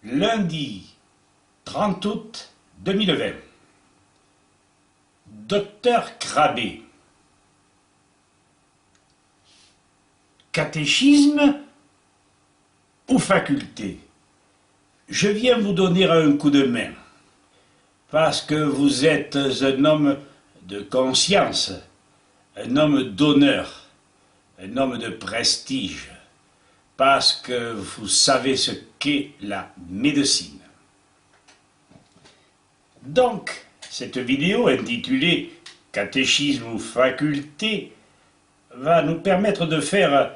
Lundi 30 août 2020. Docteur Crabé. Catéchisme ou faculté? Je viens vous donner un coup de main, parce que vous êtes un homme de conscience, un homme d'honneur, un homme de prestige, parce que vous savez ce qu'est la médecine. Donc, cette vidéo intitulée « Catéchisme ou faculté » va nous permettre de faire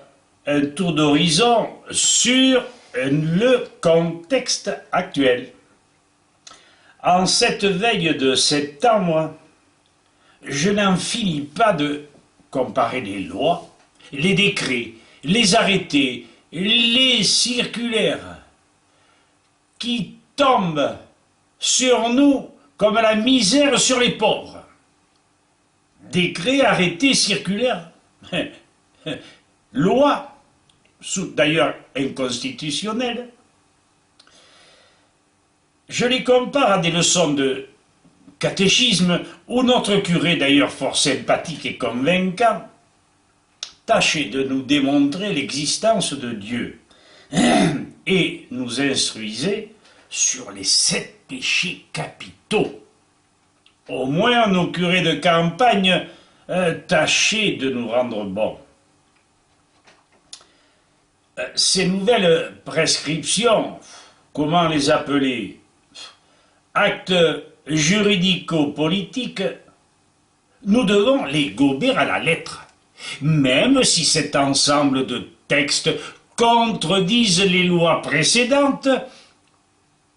un tour d'horizon sur le contexte actuel. En cette veille de septembre, je n'en finis pas de comparer les lois, les décrets, les arrêtés, les circulaires qui tombent sur nous comme la misère sur les pauvres. Décrets, arrêtés, circulaires, lois, d'ailleurs inconstitutionnelles. Je les compare à des leçons de catéchisme où notre curé, d'ailleurs fort sympathique et convaincant, tâchait de nous démontrer l'existence de Dieu et nous instruisait sur les 7 péchés capitaux. Au moins nos curés de campagne tâchaient de nous rendre bons. Ces nouvelles prescriptions, comment les appeler? Actes juridico-politiques, nous devons les gober à la lettre, même si cet ensemble de textes contredisent les lois précédentes,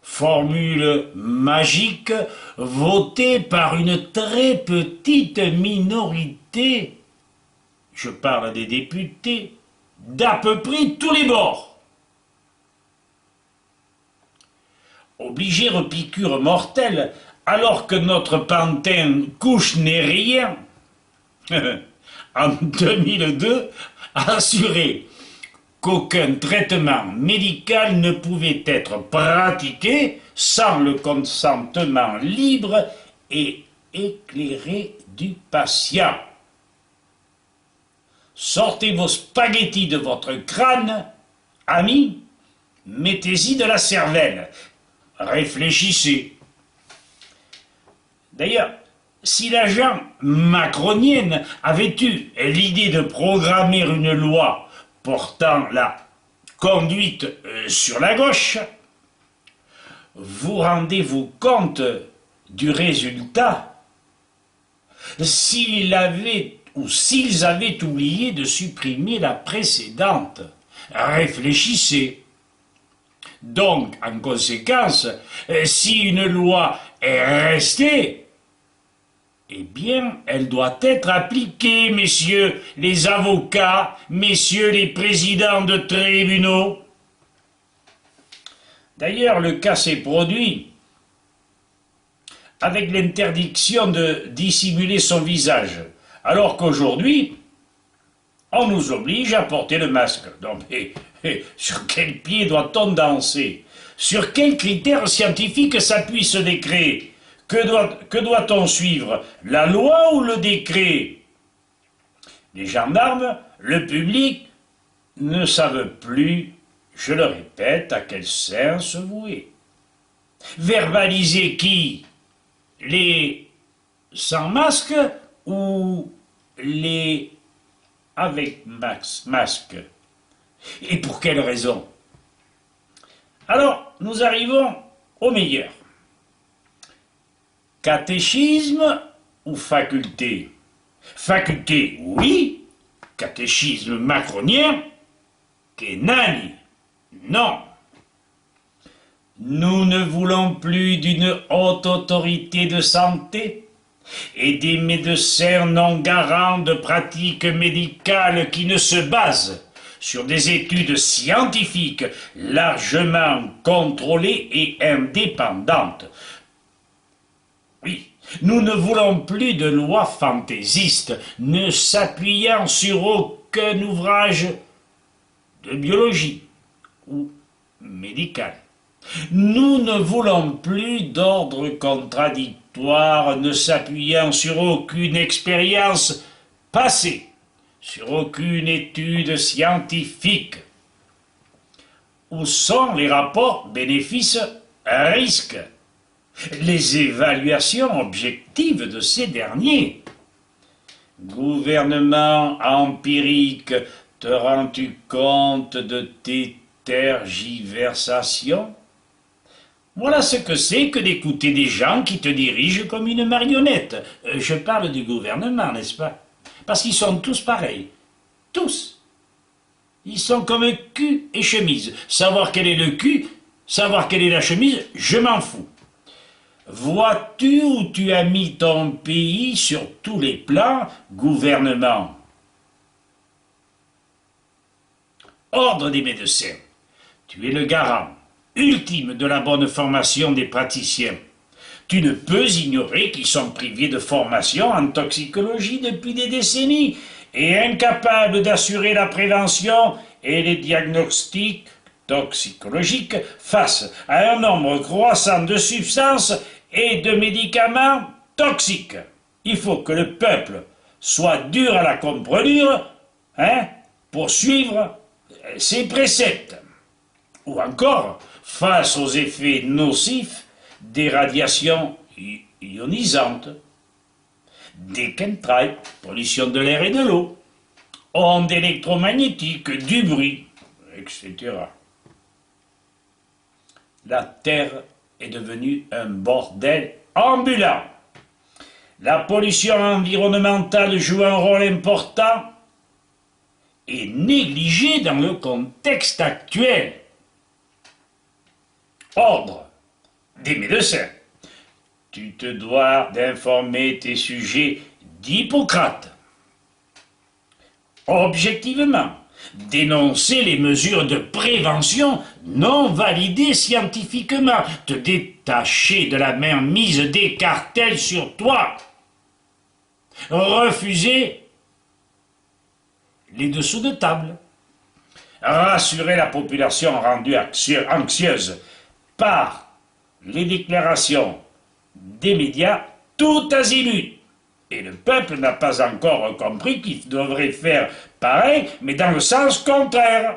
formule magique votée par une très petite minorité, je parle des députés, d'à peu près tous les bords. Obligé repiqûre mortelle, alors que notre pantin couche n'est rien, en 2002, assuré qu'aucun traitement médical ne pouvait être pratiqué sans le consentement libre et éclairé du patient. Sortez vos spaghettis de votre crâne, amis, mettez-y de la cervelle, réfléchissez. D'ailleurs, si l'agent macronienne avait eu l'idée de programmer une loi portant la conduite sur la gauche, vous rendez-vous compte du résultat? S'ils avaient oublié de supprimer la précédente, réfléchissez. Donc, en conséquence, si une loi est restée, eh bien, elle doit être appliquée, messieurs les avocats, messieurs les présidents de tribunaux. D'ailleurs, le cas s'est produit avec l'interdiction de dissimuler son visage, alors qu'aujourd'hui, on nous oblige à porter le masque. Donc, sur quel pied doit-on danser? Sur quels critères scientifiques s'appuie ce décret? Que doit-on suivre? La loi ou le décret? Les gendarmes, le public, ne savent plus, je le répète, à quel saint se vouer. Verbaliser qui? Les sans masque ou les avec masque? Et pour quelle raison? Alors, nous arrivons au meilleur. Catéchisme ou faculté? Faculté, oui. Catéchisme macronien, que nani? Non. Nous ne voulons plus d'une haute autorité de santé et des médecins non garants de pratiques médicales qui ne se basent sur des études scientifiques largement contrôlées et indépendantes. Oui, nous ne voulons plus de lois fantaisistes ne s'appuyant sur aucun ouvrage de biologie ou médical. Nous ne voulons plus d'ordre contradictoire ne s'appuyant sur aucune expérience passée, sur aucune étude scientifique. Où sont les rapports bénéfices-risques, les évaluations objectives de ces derniers? Gouvernement empirique, te rends-tu compte de tes tergiversations? Voilà ce que c'est que d'écouter des gens qui te dirigent comme une marionnette. Je parle du gouvernement, n'est-ce pas? Parce qu'ils sont tous pareils. Tous. Ils sont comme cul et chemise. Savoir quel est le cul, savoir quelle est la chemise, je m'en fous. Vois-tu où tu as mis ton pays sur tous les plans, gouvernement? Ordre des médecins. Tu es le garant ultime de la bonne formation des praticiens. Tu ne peux ignorer qu'ils sont privés de formation en toxicologie depuis des décennies et incapables d'assurer la prévention et les diagnostics toxicologiques face à un nombre croissant de substances et de médicaments toxiques. Il faut que le peuple soit dur à la comprendre, pour suivre ses préceptes. Ou encore, face aux effets nocifs des radiations ionisantes, des chemtrails, pollution de l'air et de l'eau, ondes électromagnétiques, du bruit, etc. La Terre est devenue un bordel ambulant. La pollution environnementale joue un rôle important et négligé dans le contexte actuel. Ordre des médecins. Tu te dois d'informer tes sujets d'Hippocrate. Objectivement, dénoncer les mesures de prévention non validées scientifiquement, te détacher de la mainmise des cartels sur toi, refuser les dessous de table, rassurer la population rendue anxieuse par les déclarations des médias tout azimut. Et le peuple n'a pas encore compris qu'il devrait faire pareil, mais dans le sens contraire.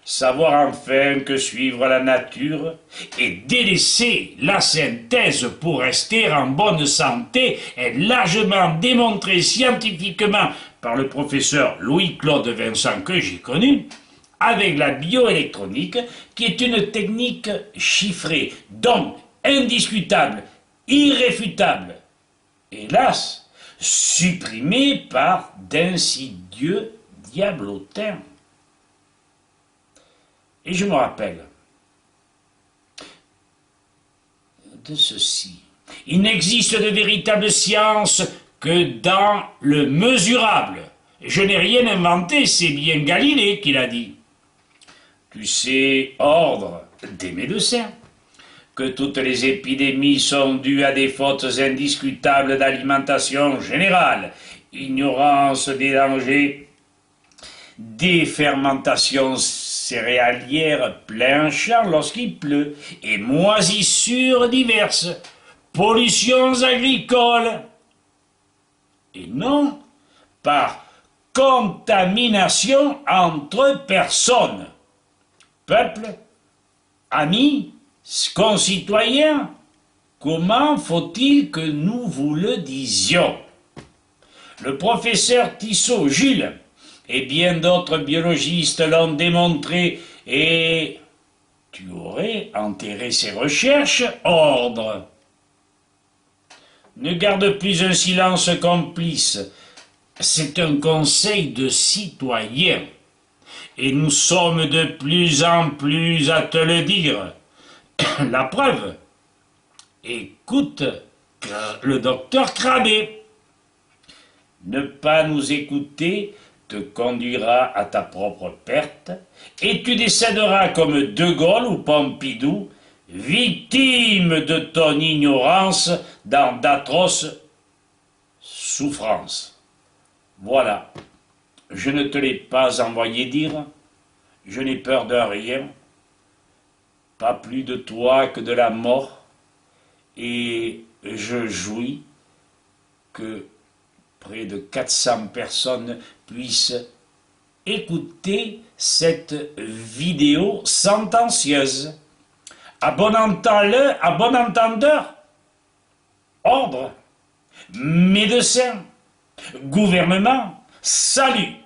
Savoir enfin que suivre la nature et délaisser la synthèse pour rester en bonne santé est largement démontré scientifiquement par le professeur Louis-Claude Vincent que j'ai connu, avec la bioélectronique, qui est une technique chiffrée, donc indiscutable, irréfutable, hélas, supprimée par d'insidieux diablotins. Et je me rappelle de ceci. Il n'existe de véritable science que dans le mesurable. Je n'ai rien inventé, c'est bien Galilée qui l'a dit. Tu sais, ordre des médecins, que toutes les épidémies sont dues à des fautes indiscutables d'alimentation générale, ignorance des dangers, des fermentations céréalières plein champ lorsqu'il pleut, et moisissures diverses, pollutions agricoles, et non par contamination entre personnes. Peuple, amis, concitoyens, comment faut-il que nous vous le disions? Le professeur Tissot, Jules, et bien d'autres biologistes l'ont démontré, et tu aurais enterré ces recherches, ordre. Ne garde plus un silence complice, c'est un conseil de citoyens, et nous sommes de plus en plus à te le dire. La preuve, écoute le docteur Crabé. Ne pas nous écouter te conduira à ta propre perte, et tu décéderas comme De Gaulle ou Pompidou, victime de ton ignorance dans d'atroces souffrances. Voilà, je ne te l'ai pas envoyé dire, je n'ai peur de rien, pas plus de toi que de la mort, et je jouis que près de 400 personnes puissent écouter cette vidéo sentencieuse. À bon entendeur, ordre, médecin, gouvernement, salut.